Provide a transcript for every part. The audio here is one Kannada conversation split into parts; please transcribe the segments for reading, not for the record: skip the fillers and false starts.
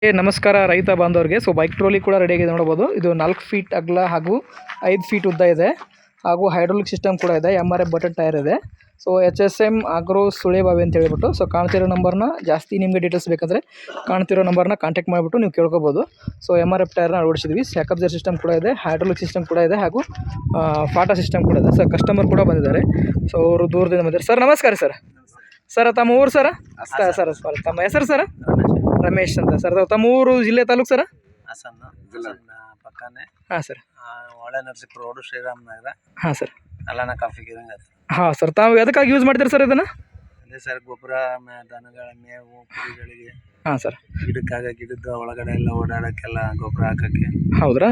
ನಮಸ್ಕಾರ ರೈತ ಬಾಂಧವರಿಗೆ. ಬೈಕ್ ಟ್ರೋಲಿ ಕೂಡ ರೆಡಿಯಾಗಿದೆ ನೋಡಬಹುದು. ಇದು 4 ಫೀಟ್ ಅಗಲ ಹಾಗೂ 5 ಫೀಟ್ ಉದ್ದ ಇದೆ ಹಾಗೂ ಹೈಡ್ರಾಲಿಕ್ ಸಿಸ್ಟಮ್ ಕೂಡ ಇದೆ. MRF ಬಟನ್ ಟೈರ್ ಇದೆ. HSM ಆಗ್ರೋ ಸುಳೆಬಾವಿ ಅಂತ ಹೇಳ್ಬಿಟ್ಟು ಕಾಣ್ತಿರೋ ನಂಬರ್ನ ಜಾಸ್ತಿ ನಿಮಗೆ ಡೀಟೇಲ್ಸ್ ಬೇಕಂದರೆ ಕಾಣ್ತಿರೋ ನಂಬರ್ನ ಕಾಂಟ್ಯಾಕ್ಟ್ ಮಾಡಿಬಿಟ್ಟು ನೀವು ಕೇಳ್ಕೊಬೋದು. MRF ಟೈರ್ನ ಅಳವಡಿಸಿದ್ವಿ. ಸ್ಯಾಕಬ್ಜರ್ ಸಿಸ್ಟಮ್ ಕೂಡ ಇದೆ, ಹೈಡ್ರಾಲಿಕ್ ಸಿಸ್ಟಮ್ ಕೂಡ ಇದೆ ಹಾಗೂ ಫಾಟಾ ಸಿಸ್ಟಮ್ ಕೂಡ ಇದೆ. ಕಸ್ಟಮರ್ ಕೂಡ ಬಂದಿದ್ದಾರೆ. ಅವರು ದೂರದಿಂದ ಬಂದಿದ್ದಾರೆ. ಸರ್ ನಮಸ್ಕಾರ ಸರ್. ತಮ್ಮ ಊರು ಸರ್? ಸರ್ ತಮ್ಮ ಹೆಸರು ಸರ್? ರಮೇಶ್ ಅಂತ ಸರ್. ತಮ್ಮ ಊರು ಜಿಲ್ಲೆ ತಾಲೂಕು ಸರ್? ಪಕ್ಕನೇ. ಹಾಂ ಸರ್. ಒಳ್ಳೆ ನರಸೀಪುರ ರೋಡು, ಶ್ರೀರಾಮನಗರ. ಹಾಂ ಸರ್. ಅಲ್ಲನ ಕಾಫಿ ಗಿರಂಗ. ಹಾಂ ಸರ್. ತಾವು ಎದಕ್ಕಾಗಿ ಯೂಸ್ ಮಾಡ್ತೀರಿ ಸರ್ ಇದನ್ನು? ಅದೇ ಸರ್, ಗೊಬ್ಬರ, ದನಗಳ ಮೇವು, ಕುರಿಗಳಿಗೆ. ಹಾಂ ಸರ್. ಗಿಡದ ಒಳಗಡೆ ಎಲ್ಲ ಓಡಾಡೋಕ್ಕೆಲ್ಲ ಗೊಬ್ಬರ ಹಾಕೋಕ್ಕೆ. ಹೌದ್ರಾ?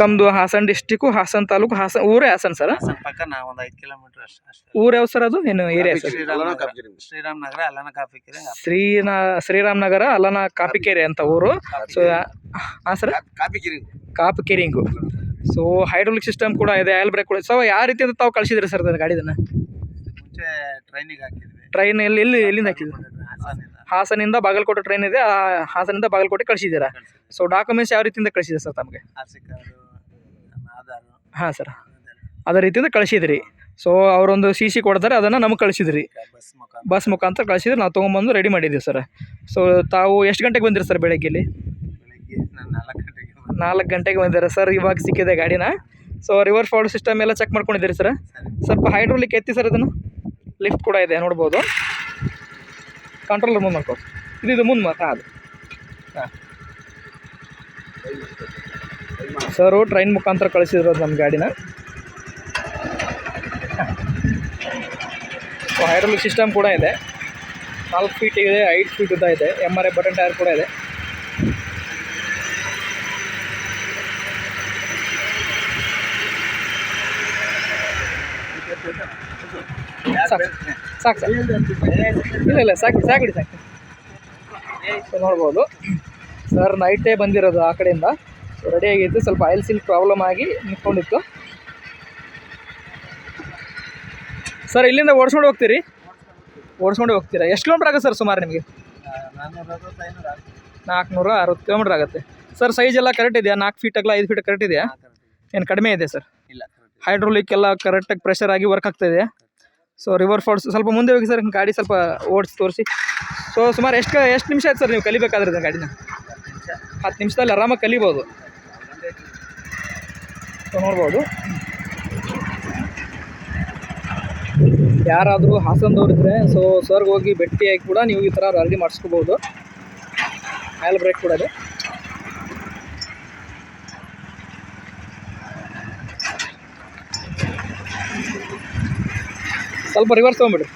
ತಮ್ಮದು ಹಾಸನ ಡಿಸ್ಟಿಕ್ಕು, ಹಾಸನ ತಾಲೂಕು, ಊರೇ ಹಾಸನ ಸರ್? ಹಾಸನ ಪಕ್ಕ ನಾವು ಒಂದು 5 ಕಿಲೋಮೀಟರ್ ಅಷ್ಟೇ. ಊರು ಯಾವ ಸರ್? ಅದು ಏನು ಏರಿಯಾ ಸರ್? ಶ್ರೀರಾಮನಗರ ಅಲ್ಲನ ಕಾಫಿ ಕೆರೆ. ಶ್ರೀರಾಮನಗರ ಅಲ್ಲನ ಕಾಪಿಕೆರೆ ಅಂತ ಊರು. ಹಾಂ ಸರ್, ಕಾಪಿಕೆರಿಂಗು. ಹೈಡ್ರಾಲಿಕ್ ಸಿಸ್ಟಮ್ ಕೂಡ ಇದೆ, ಆಯಿಲ್ ಬ್ರೇಕ್ ಕೂಡ. ಯಾವ ರೀತಿ ಅಂತ ತಾವು ಕಳಿಸಿದ್ರಿ ಸರ್ ಅದನ್ನು ಗಾಡಿದನ್ನು? ಮುಂಚೆ ಟ್ರೈನಿಗೆ ಹಾಕಿದ್ವಿ. ಟ್ರೈನ್ ಎಲ್ಲಿಂದ ಹಾಕಿದ್ವಿ? ಹಾಸನಿಂದ ಬಾಗಲಕೋಟೆ ಟ್ರೈನ್ ಇದೆ, ಹಾಸನಿಂದ ಬಾಗಲಕೋಟೆ ಕಳಿಸಿದ್ದೀರಾ? ಡಾಕ್ಯುಮೆಂಟ್ಸ್ ಯಾವ ರೀತಿಯಿಂದ ಕಳಿಸಿದೆ ಸರ್ ತಮಗೆ? ಹಾಂ ಸರ್, ಅದೇ ರೀತಿಯಿಂದ ಕಳಿಸಿದ್ರಿ. ಅವರೊಂದು CC ಕೊಡ್ತಾರೆ, ಅದನ್ನು ನಮಗೆ ಕಳಿಸಿದ್ರಿ. ಬಸ್ ಮುಖಾಂತರ ಕಳಿಸಿದ್ರೆ ನಾವು ತೊಗೊಂಬಂದು ರೆಡಿ ಮಾಡಿದ್ದೀವಿ ಸರ್. ತಾವು ಎಷ್ಟು ಗಂಟೆಗೆ ಬಂದಿರಿ ಸರ್? ಬೆಳಗ್ಗೆಯಲ್ಲಿ 4 ಗಂಟೆಗೆ ಬಂದಿರ ಸರ್. ಇವಾಗ ಸಿಕ್ಕಿದೆ ಗಾಡಿನ. ರಿವರ್ಸ್ ಫಾರ್ವರ್ಡ್ ಸಿಸ್ಟಮ್ ಎಲ್ಲ ಚೆಕ್ ಮಾಡ್ಕೊಂಡಿದ್ದೀರಿ ಸರ್? ಸ್ವಲ್ಪ ಹೈಡ್ರಾಲಿಕ್ ಎತ್ತಿ ಸರ್. ಇದನ್ನು ಲಿಫ್ಟ್ ಕೂಡ ಇದೆ ನೋಡ್ಬೋದು. ಕಂಟ್ರೋಲರ್ ಮುಂದೆ ಮಾಡ್ಕೋ. ಇದು ಮುಂದೆ ಮಾತ್ರ ಅದು. ಹಾಂ ಸರು ಟ್ರೈನ್ ಮುಖಾಂತರ ಕಳಿಸಿದ್ರು ನಮ್ಮ ಗಾಡಿನ. ಹೈಡ್ರಾಲಿಕ್ ಸಿಸ್ಟಮ್ ಕೂಡ ಇದೆ. 4 ಫೀಟ್ ಇದೆ, 5 ಫೀಟ್ ಉದ್ದ ಇದೆ. MRF ಬಟನ್ ಟೈರ್ ಕೂಡ ಇದೆ. ಸಾಕು ಸರ್. ಇಲ್ಲ ಸಾಕು ನೋಡ್ಬೋದು ಸರ್. ನೈಟೇ ಬಂದಿರೋದು ಆ ಕಡೆಯಿಂದ. ರೆಡಿಯಾಗಿತ್ತು. ಸ್ವಲ್ಪ ಆಯಿಲ್ ಸೀಲ್ ಪ್ರಾಬ್ಲಮ್ ಆಗಿ ನಿಂತ್ಕೊಂಡಿತ್ತು ಸರ್. ಇಲ್ಲಿಂದ ಓಡಿಸ್ಕೊಂಡು ಹೋಗ್ತೀರಾ? ಎಷ್ಟು ಕಿಲೋಮೀಟ್ರ್ ಆಗುತ್ತೆ ಸರ್ ಸುಮಾರು ನಿಮಗೆ? 460 ಕಿಲೋಮೀಟ್ರ್ ಆಗುತ್ತೆ ಸರ್. ಸೈಜ್ ಎಲ್ಲ ಕರೆಕ್ಟ್ ಇದೆಯಾ? 4 ಫೀಟ್ ಅಗಲ 5 ಫೀಟ್ ಕರೆಕ್ಟ್ ಇದೆಯಾ? ಏನು ಕಡಿಮೆ ಇದೆ ಸರ್? ಇಲ್ಲ, ಹೈಡ್ರಾಲಿಕ್ ಎಲ್ಲ ಕರೆಕ್ಟಾಗಿ ಪ್ರೆಷರ್ ಆಗಿ ವರ್ಕ್ ಆಗ್ತಾಯಿದೆಯಾ? ರಿವರ್ ಫಾಲ್ಸ್ ಸ್ವಲ್ಪ ಮುಂದೆ ಹೋಗಿ ಸರ್. ಗಾಡಿ ಸ್ವಲ್ಪ ಓಡಿಸಿ ತೋರಿಸಿ. ಸುಮಾರು ಎಷ್ಟು ನಿಮಿಷ ಆಯ್ತು ಸರ್ ನೀವು ಕಲಿಬೇಕಾದ್ರೆ ಗಾಡಿನ? 10 ನಿಮಿಷದಲ್ಲಿ ಆರಾಮಾಗಿ ಕಲಿಬೋದು. ನೋಡ್ಬೋದು. ಯಾರಾದರೂ ಹಾಸನದವ್ರಿದ್ರೆ ಸರ್ಗೆ ಹೋಗಿ ಭೇಟಿಯಾಗಿ ಕೂಡ ನೀವು ಈ ಥರ ರೆಡಿ ಮಾಡಿಸ್ಕೋಬೋದು. ಆಯಿಲ್ ಬ್ರೇಕ್ ಕೂಡ ಇದೆ. ಸ್ವಲ್ಪ ರಿವರ್ಸ್ ತೊಗೊಂಬಿಡ್ರಿ.